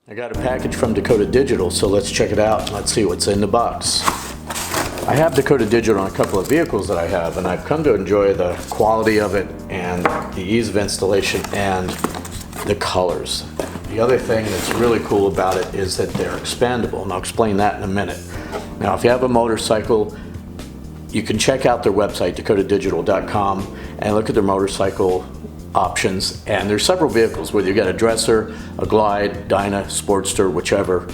I got a package from Dakota Digital, so let's check it out and let's see what's in the box. I have Dakota Digital on a couple of vehicles that I have, and I've come to enjoy the quality of it and the ease of installation and the colors. The other thing that's really cool about it is that they're expandable, and I'll explain that in a minute. Now, if you have a motorcycle, you can check out their website, dakotadigital.com, and look at their motorcycle options. And there's several vehicles, whether you got a Dresser, a Glide, Dyna, Sportster, whichever.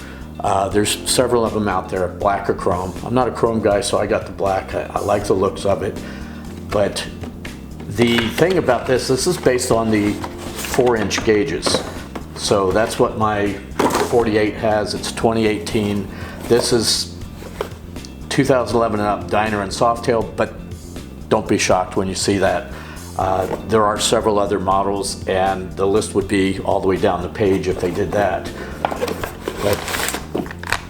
There's several of them out there, black or chrome. I'm not a chrome guy, so I got the black. I like the looks of it. But the thing about this is based on the 4-inch gauges. So that's what my 48 has. It's 2018. This is 2011 and up, Dyna and Softail, but don't be shocked when you see that. There are several other models, and the list would be all the way down the page if they did that. But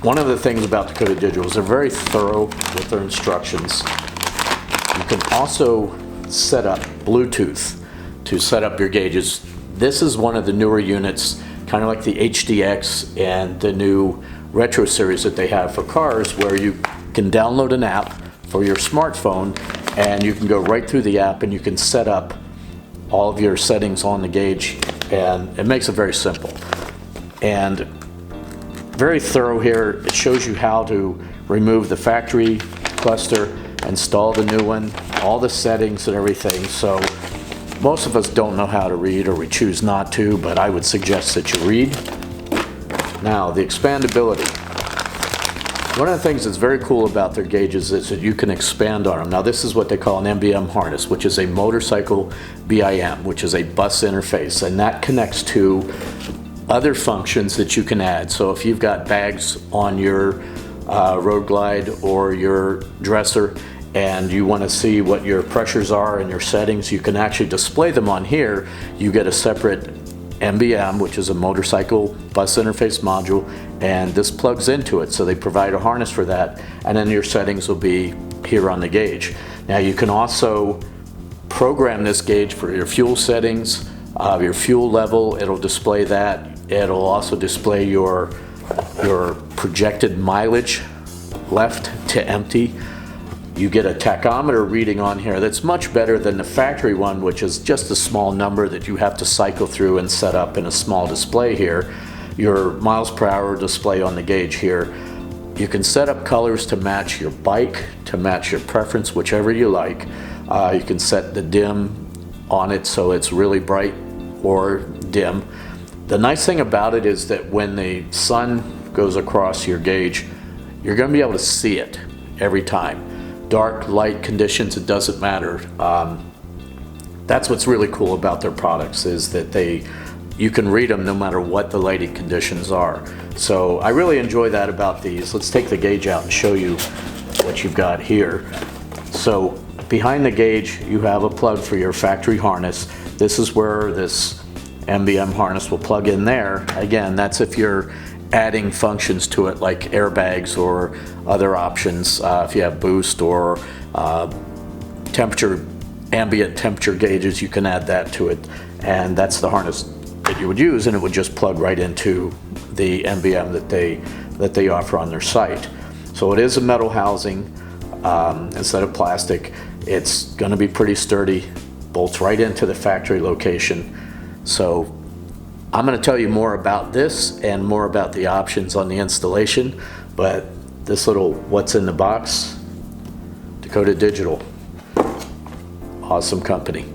one of the things about Dakota Digital is they're very thorough with their instructions. You can also set up Bluetooth to set up your gauges. This is one of the newer units, kind of like the HDX and the new Retro series that they have for cars, where you can download an app for your smartphone and you can go right through the app and you can set up all of your settings on the gauge, and it makes it very simple and very thorough here. It shows you how to remove the factory cluster, install the new one, all the settings and everything. So most of us don't know how to read, or we choose not to, but I would suggest that you read. Now, the expandability. One of the things that's very cool about their gauges is that you can expand on them. Now, this is what they call an MBM harness, which is a motorcycle BIM, which is a bus interface, and that connects to other functions that you can add. So if you've got bags on your Road Glide or your Dresser, and you want to see what your pressures are and your settings, you can actually display them on here. You get a separate MBM, which is a motorcycle bus interface module, and this plugs into it, so they provide a harness for that, and then your settings will be here on the gauge. Now, you can also program this gauge for your fuel settings, your fuel level. It'll display that. It'll also display your projected mileage left to empty. You get a tachometer reading on here that's much better than the factory one, which is just a small number that you have to cycle through and set up in a small display here. Your miles per hour display on the gauge here. You can set up colors to match your bike, to match your preference, whichever you like. You can set the dim on it so it's really bright or dim. The nice thing about it is that when the sun goes across your gauge, you're going to be able to see it every time. Dark, light conditions, it doesn't matter. That's what's really cool about their products, is that you can read them no matter what the lighting conditions are. So I really enjoy that about these. Let's take the gauge out and show you what you've got here. So behind the gauge, you have a plug for your factory harness. This is where this MBM harness will plug in there. Again, that's if you're adding functions to it, like airbags or other options. If you have boost or ambient temperature gauges, you can add that to it, and that's the harness that you would use, and it would just plug right into the MBM that they offer on their site. So it is a metal housing instead of plastic. It's going to be pretty sturdy, bolts right into the factory location. So I'm going to tell you more about this and more about the options on the installation, but this little what's in the box, Dakota Digital, awesome company.